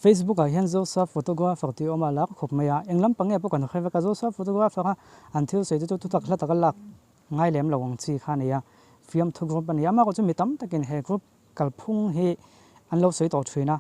Facebook hian Joseph photographer ti oma lak khop maya englam pange po kan khaiwa ka Joseph photographer ka until sei tu tak hla tak lak ngai lem lawang chi khania film thu group ban yama ko chu mitam takin he group kalphung hi anlo sei to thina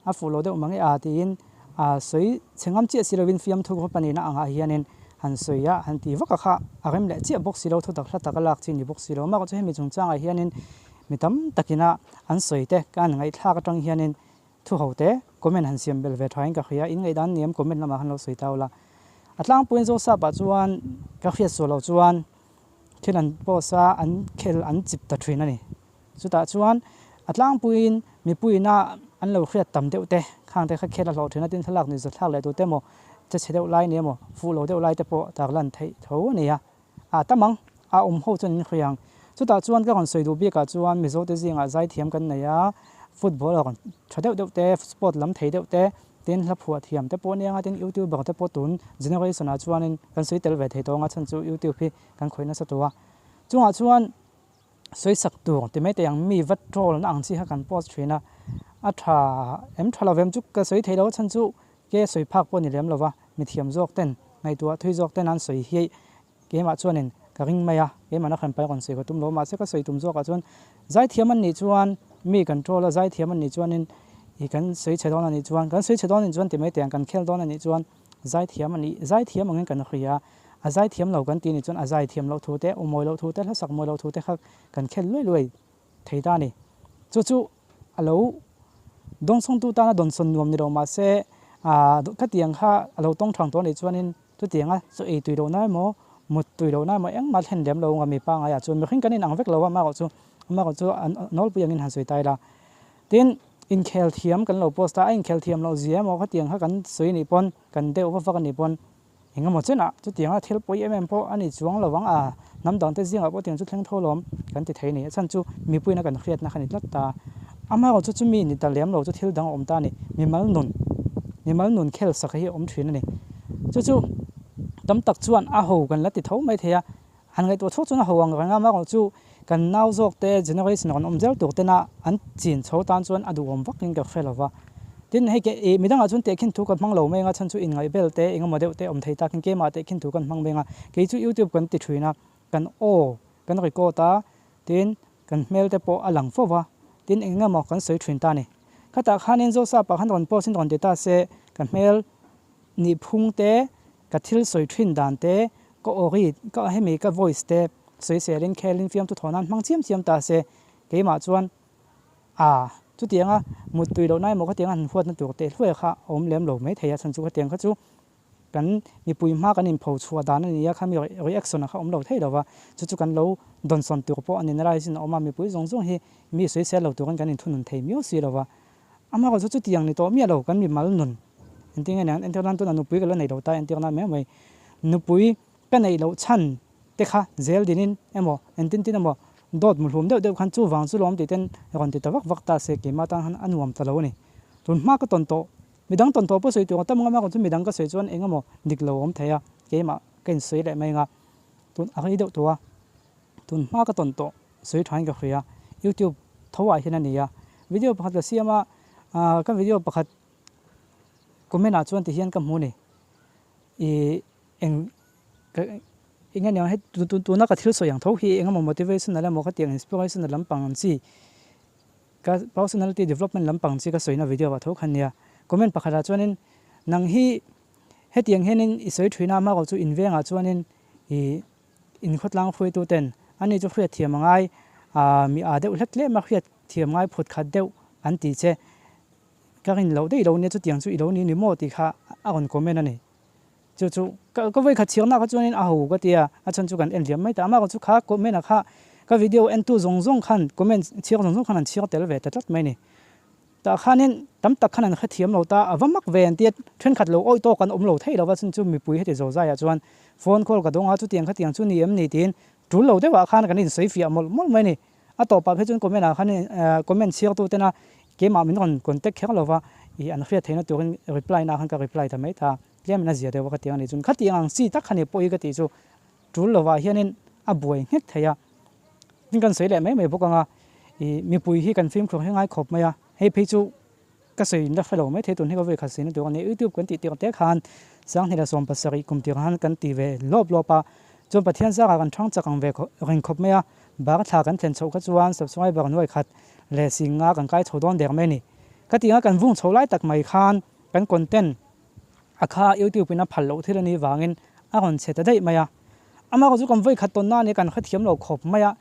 a follow de umangi a tin a sei chengam che silowin film thu group ani na anga hianin han soya han ti waka kha agem le che box silo thu tak hla tak lak chi ni box silo ma ko chu hemi chungchang a hianin mitam takina an soite kan ngaihthlak atang hianin thu hote comment han siam bel ve thain ka khia in ngai dan niam comment lama han lo sei taula atlang point zo sa ba chuan ka khia so lo chuan thilan posa an khel an chip ta thrin ani chuta chuan atlang puin mi puina an lo khriat tam deute khang te kha khela lo thina tin thalak ni zo thlak le tu te mo che chedeu lai ne mo fu lo deu lai te po tak lan thei tho ne ya a tamang a ho chen khriang chuta chuan ka kon soi du bi ka chuan mi zo te zinga zai thiam kan na ya football on thadeu deu te sport lam thei deu te tin la phua thiam te po ne nga tin YouTube ba te po tun generation a chuan in kan soi tel ve thei to nga chan chu YouTube phi kan khoina sa towa chunga chuan soi sak tu ti mai te yang mi vat troll na ang chi ha kan post thina a tha em thala vem chu ka soi thei lo chan chu ke soi phak po ni lem lova mi thiam jok ten ngai tua thui jok ten an soi hi ke ma chuan in ka ring maya ke ma na khan pai kon se ko tum lo ma se ka soi tum jok a chuan zai thiam an ni chuan mi control a zai thiam an ni chuan in i kan soi chedon ani chuan kan soi chedon in chuan ti mai te kan khel don ani chuan zai thiam ang kan khria a zai thiam lo kan ti ni chuan a zai thiam lo thu te umoi lo thu te la sak moi lo thu te kha kan khel loi loi theida ni chu alo dong song tu ta na don son nuam ni ro ma se a ka tiang kha alo tong thang to ni chuan in tu tianga so e tui ro na mo mut tui ro na mo eng ma thlen dem lo nga mi pa nga ya chuan mi khin kan in ang vek lo ma ko chu nol pu yang in han soi tai la tin in ngaihthlak kan lo posta in ngaihthlak lo zia mo kha tiang kha kan soi ni pon kan deu wa kan ni pon hinga mo chena chu tianga thel poi po ani chuang lawang a nam dang te zinga po tiang chu thleng tholom kan ti thei ni chan chu mi puina kan khriat na khani tlat ta ama ko chu mi ni ta lem lo chu thil dang om ta ni mi mal nun khel sak hi om thrin ani chu tam tak chuan a ho kan la ti tho mai theya han ngai to tho chu na ho ang nga ma ko chu kan nau jok te generation on omjel tu te na an chin chho tan chuan adu om wakin ka felowa tin he ke midang a chun te khin thu kan mang lo me nga chan chu in ngai bel te inga model te om thei ta kin ke ma te khin thu kan mang me nga ke chu YouTube kan ti thuina kan kan record ta tin kan mail te po alang fowa tin inga mo kan soi thrin ta ni khata khanin zo sa pa khan ron po sin ron ta se kan mail ni phung te ka thil soi thrin dan te ko ori ka hemi ka voice te soi serin khelin film tu thonan mang chiam ta se ke ma chuan chu tianga mutui lo nai mo ka tianga huat na tur te hlue kha om lem lo mai theya chan chu ka tiang kha chu kan mi pui ma kan in pho chua dan ani ya khami reaction kha om lo thei dawa chu kan lo don son tur po ani rai sin oma mi pui zong hi mi soi se lo tu kan in thunun thei mi si lawa ama ko chu tiang ni to mi lo kan mi mal nun enting an enteran tu na nu pui ka lo nei lo ta enting na me mai nu pui ka nei lo chan te kha zel dinin emaw entin tin emaw dot mulhum deuh khan chu wang chu lawm ti ten ron ti tawak ta se ke ma ta han anuam ta lo ni tun ma ka ton to midang ton to po soi tu ta ma ko chu midang ka soi chuan engemaw dik lo om theya ke ma ken soi le mai nga tun a ri deuh tuwa tun ma ka ton to soi thain ka khria YouTube thowa hin ani ya video pakhat ka siama ka video pakhat comment a chuan ti hian ka mu ni inga ne tu na ka thil so yang tho hi engemaw motivation ala mo ka tiang inspiration lampang chi ka personality development lampang chi ka soina video wa tho khania comment pakhara chuanin nang hi hetiang henin isoi thina ma ko chu invenga chuanin in khotlang khoi tu ten ani chu hriatthiam ngai mi a deuh hlek le ma hriatthiam ngai phut khat deuh an ti che karin lo dei lo ne chu tiang chu i lo ni mo ti kha a on comment ani chu ka voi kha chiang na ka chuanin a ho ka tia a chan chu kan en liam mai ta ma ko chu kha comment a kha ka video en tu zong khan comment chiang zong khan an chiang tel ve ta tlat mai ni ta khanin tam tak khan an kha thiam lo ta awamak ve an tiat thlen khat lo oi to kan om lo thei lo wa chan chu mi pui hete zo za ya chuan phone call ka donga chu tiang kha tiang chu ni em ni tin tul lo de wa khan kan in soi fi amol mol mai ni a to pa phe chun comment a khan comment chiang tu te na ke ma min kon contact khek lo wa I an khria theina turin reply na khan ka reply ta mai tha lem na zia de wa ka tiang ni chun khatiang ang si tak khani poi ka ti chu tul lo wa hianin a buai ngek theya ning kan sei le mai boka nga mi pui hi kan film khro hengai khop maya he phe chu cái sợi nó phải lâu mấy thế tuần hay có về khát xin tụi con này YouTube cần tiệt tiệt khan sáng thì là xóm bát sợi cùng tiệt khan cần tiệt về lốp pa cho bát thiên sa cần thang chắc cần về hình khop mấy bác thà cần thèn chậu cái chuan subscribe bác nuôi khát lệ sinh ngã cần cái chậu đón đẹp mấy nè cái tiếng cần vung chậu lại tắc mày khan cần content akha YouTube pina phallo thira ni wangin a gon cheta dei maya ama ko chu kam voi khaton na ne kan khathiam lo khop maya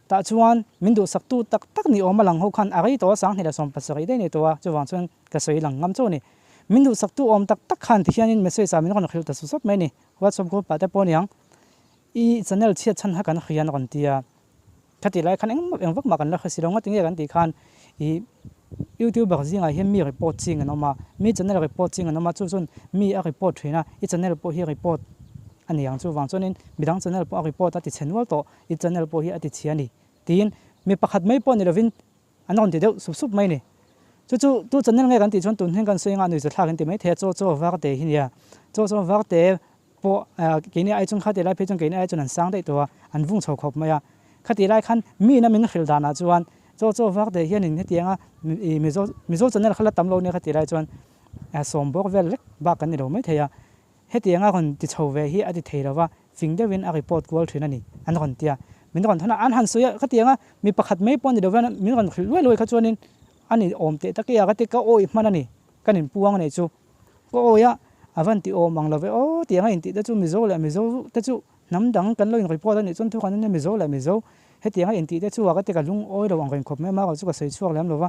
ta chuan mindu saktu tak tak ni omalang ho khan agai to sang ni la som pasari dei ni to chu wang chuan ka soi lang ngam chu ni mindu saktu om tak tak khan thi hianin message sa min kon khil ta su sop mai ni whatsapp group pa te pon yang I channel chiat chan ha kan khian kon tia khati lai khan eng vak ma kan la khasirong ating ya kan ti khan I YouTube bạc riêng ai hiếm mi report ching anh mà mi channel report ching anh mà chú chun mi a report thuyền na I channel po hi report anh yang chú vang cho nên midang channel po report at channel to I channel po hi at chiani tin mi pakhat mai po ni lovin anon ti deu sup mai ni chú tu channel ngai kan ti chon tun hen kan soi nga nu za thla kan ti mai the cho vak te hi ya cho vak te po ke ni ai chung kha te lai pe chung ke ni ai chun an sang dei to an vung chho khop mai ya khati lai khan mi na min khil dana chuan cho vak de hian in hetianga mizo channel khala tamlo ne khati rai chuan a sombok vel lek ba kan ni ro mai theya hetianga kon ti chove hi ati theilawa fingde win a report kwal thina ni an kon tia min kon thana an han soya khatianga mi pakhat mai pon ni do wan min kon khilwai loi kha chuanin ani om te takia ka te ka oi manani kanin puang nei chu ko ya avanti o manglove o tianga in ti ta chu mizo ta chu namdang kan loi report ani chon thu kan ne mizo hetianga in ti te chu ka te ka lung oi ro ang ren khop me ma ka chu ka sei chuak lam lova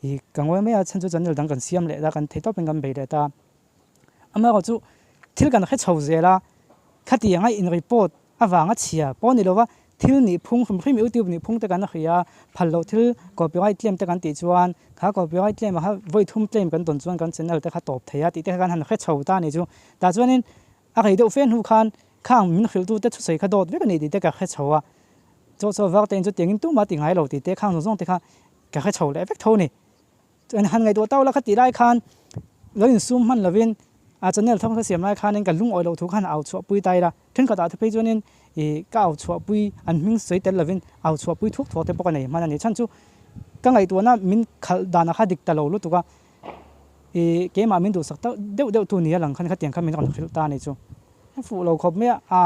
I kangoi me a chan chu channel dang kan siam le da kan theitop pengam be ta ama ko chu thil kan khe chho zela khatianga in report awanga chia poni lova thil ni phung khim YouTube ni phung te kan khia phallo thil copyright claim te kan ti chuan kha copyright claim ha voi thum claim kan ton chuan kan channel te kha top theya ti te kan han khe chho ta ni chu ta chuanin a khei do fan hu khan khang min khil tu te chu sei kha dot ve kan ni ti te ka khe chhowa cho vak te chu tengin tu ma ti ngai lo ti te khang zong te kha ka khe chho le vek tho ni chuan han ngai do taw la khati lai khan loin sum han lovin a channel thong kha siam lai khan en ka lung oi lo thu khan au chu pui tai ra then ka ta the pe chuanin ka au chu pui an ming sei tel lovin au chu pui thuk tho te pok nei man ani chan chu ka ngai tu na min khal dana kha dik ta lo lu tu ka ke ma min du sak ta deu tu ni lang khan kha tiang kha min kon khil ta ni chu fu lo khop me a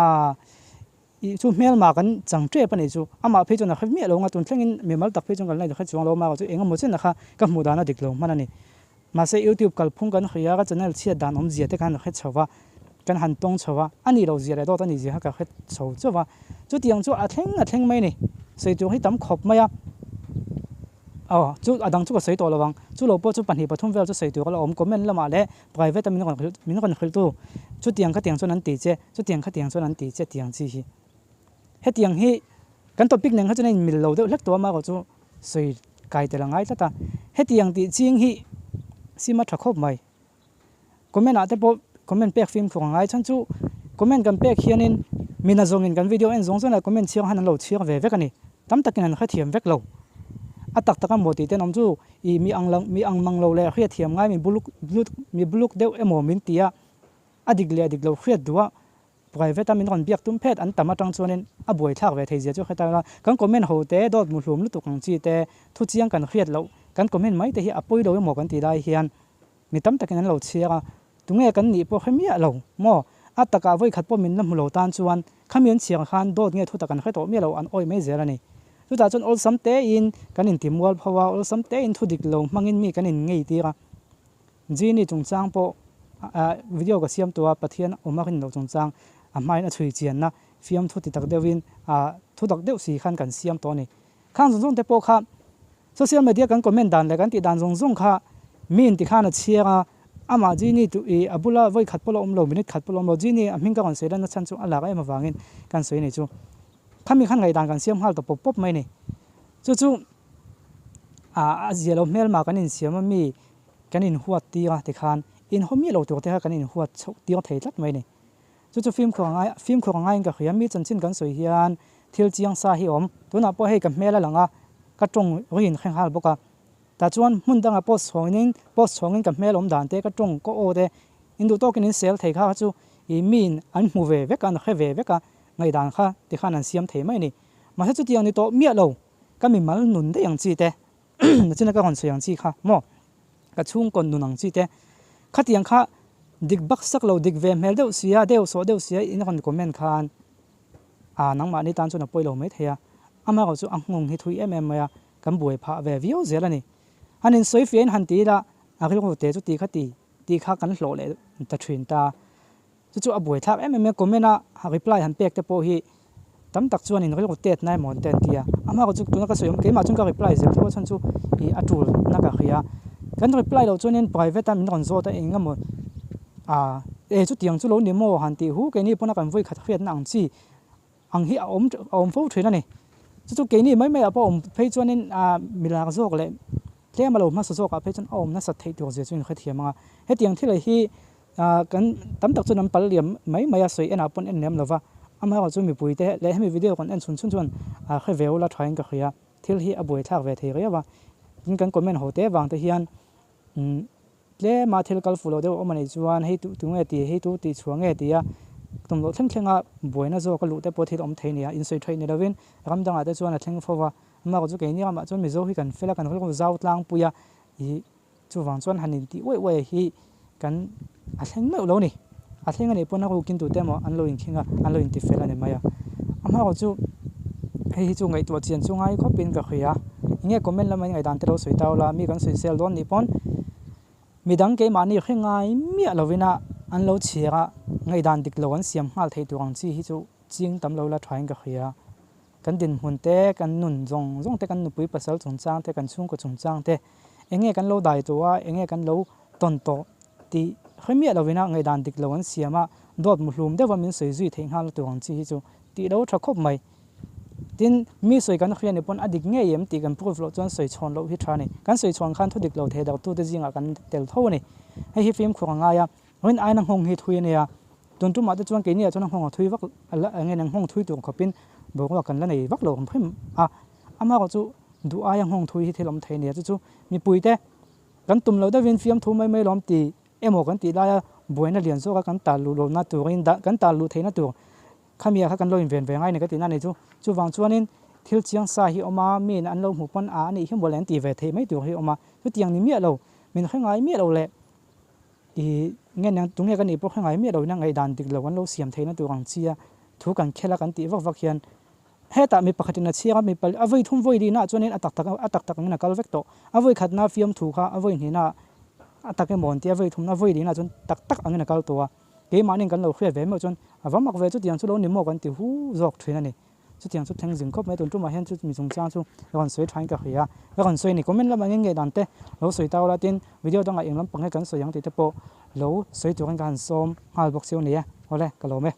chu mel ma kan chang tre pa ni chu ama phe chu na kha mi lo nga tun thlengin memal tak phe chu kan lai kha chuang lo ma chu enga mo chen na kha ka mu dana dik lo manani ma se YouTube kal phung kan khia ka channel chia dan om zia te kan kha chawa kan han tong chawa ani lo zia le do ta ni zia ka kha chho chawa chu tiang chu a thleng mai ni sei chu hi tam khop maya chu adang chu ka sei to lawang chu lo po chu pan hi pathum vel chu sei tu ka lo om comment lama le private min kon khil tu chu tiang kha tiang chu nan ti che chu tiang kha tiang chu nan ti che tiang chi hi hetiang hi kan topic neng ha chuan mil lo deuh hlek to ma ko chu soi kai te langai ta hetiang ti ching hi sima thakop mai comment ate po comment pek film khu ngai chan chu comment kan pek hianin mina zong in kan video en zong zona comment chiang han lo chiang ve kani tam takin an khathiam vek lo atak taka moti ten om chu I mi ang mang lo le hriatthiam ngai mi buluk deuh emaw min tia adik lo hriat duwa private min kon biak tum phet an tama tang chuanin a boi thak ve thei zia chu khata kan comment ho te dot mu hlum lu tu kang chi te thu chiang kan hriat lo kan comment mai te hi apoi lo mo kan ti lai hian mi tam takin an lo chia tunge kan ni po khemia lo mo ataka voi khat po min lam lo tan chuan khamian chiang khan dot nge thu takan khato mi lo an oi mai zela ni chu ta chon ol samte in kan in timwal phawa ol samte in thu dik lo mangin mi kan in ngei ti ra ji ni chung chang po video ka siam to pathian omakin lo chung chang amai na chui chian na fiam thu ti tak dewin thu tak deu si khan kan siam to ni khang zong te po kha social media kan comment dan le kan ti dan zong kha min ti khana chianga ama ji ni tu abula voi khat polo lo minute khat polo lo ji ni aming ka kon sedan na chan chu ala ga ema wangin kan soi ni chu khami khan ngai dan kan siam hal to pop mai ni chu zelo mel ma kan in siam mi kan in huat ti ga te khan in homi lo to te kan in huat chok ti thei tlat mai ni chu film kho ngai ka khia mi chan chin kan soi hian thil chiang sa hi om tuna po hei ka mela langa ka tong rin khen hal boka ta chuan mun danga post chongin ka mel om dan te ka tong ko o de indu tokin in sel thei kha chu I min an mu ve ve kan khe ve ka ngai dan kha ti khan an siam thei mai ni ma chu tiang ni to mi lo ka mi mal nun de yang chi te na china ka kon so yang chi kha mo ka chung kon nu nang chi te khatiang kha dik bak sak lo dik ve mel deuh sia deuh so deuh sia in kon comment khan nangma ni tan chu na poilo mai theya ama ko chu angung hi thui maya kan buai pha ve vio zelani anin soi fian han ti la akil ko te chu ti kha kan hlo le ta thin ta chu abuai thak comment a reply han pek te po hi tam tak chuan in ril ko tet nai mon ten tia ama ko chu tuna ka soyom ke ma chung ka reply zel tho chan chu i atul na ka khia kan reply lo chuan in private min ron zo ta engamo chu tiang chu lo ni mo han ti hu ke ni pona kan voi khat khiat nang chi ang hi om fo thina ni chu ke ni mai apa om phei chuan in milak zok le tle ma lo ma so zok a phei chuan om na sa thei tu je chuin khathiam anga he tiang thil hi kan tam tak chu nam pal liam mai a soi ena pon en nem lova ama ko chu mi pui te le hemi video kon en chun chuan khe veula thain ka khia thil hi aboi thak ve thei rewa in kan comment hote wang te hian le ma thil kal fulo de omani chuan hei tu nge ti hei tu ti chuange ti a tum lo thlenga boina zo ka lu te po thil om thei nia in soi thai ni lovin ram danga te chuan a thleng fowa ama ko chu ke ni ama chuan mi zo hi kan fela kan hol ko zau tlang puya i chu wang chuan hanin ti we hi kan a thleng me lo ni a thleng ani pona ko kin tu te mo an lo in khinga an lo in ti fela ni maya ama ko chu hei chu ngai tu chian chu ngai kho pin ka khia inge comment lamai ngai dan te lo soi tawla mi kan soi sel don ni pon midang ke mani khengai mi lovina an lo chiara ngai dan dik lo an siam hal thei tu ang chi hi chu ching tam lo la thain ka khia kan din hun te kan nun zong te kan nu pui pasal chung chang te kan chung ko chung chang te enge kan lo dai to wa enge kan lo ton to ti khemia lovina ngai dan dik lo an siama dot mu hlum de wa min sei zui thei hal tu ang chi hi chu ti lo tha khop mai tin mi soi kan khrian ni pon adik nge yem ti kan proof lo chuan soi chhon lo hi thani kan soi chhon khan thodik lo the da tu te jinga kan tel tho ni hi film khuranga ya wen ai nang hong hi thui ne ya ton tu ma te chuan ke ni chuan hong thui wak ala nge nang hong thui tu khopin bo wa kan la nei wak lo hom phim ama ko chu du ai hong thui hi thelom thei ne chu mi pui te kan tum lo da win film thu mai lom ti emaw kan ti la ya boina lian zo ka kan ta lu lo na tu rin da kan ta lu theina tu khamia kha kan lo in ven ngai ne ka ti na nei chu wang chuanin thil chiang sa hi oma min an lo mu pon ani him bolen ti ve thei mai tu hi oma chu tiang ni mi lo min khangai mi lo le i nge nang tunge kan i po khangai mi lo na ngai dan dik lo an lo siam theina tu ang chia thu kan khela kan ti wak hian he ta mi pakhatina chia mi pal avoi thum voi ri na chuanin atak tak na kal vek to avoi khatna fiam thu kha avoi ni na atake mon ti avoi thum na voi ri na chun tak angina kal to wa ke maning kan lo khre ve mo chon awamak ve chu tiang chu lo ni mo kan ti hu zok thina ni chu tiang chu theng jing khop me tun tu ma hen chu mi chung chang chu ron soi thain ka khia ron soi ni comment la mangeng nge dan te lo soi taw la tin video dang a englam pangai kan soi yang ti te po lo soi tu kan som hal bok siu ni ole ka lo me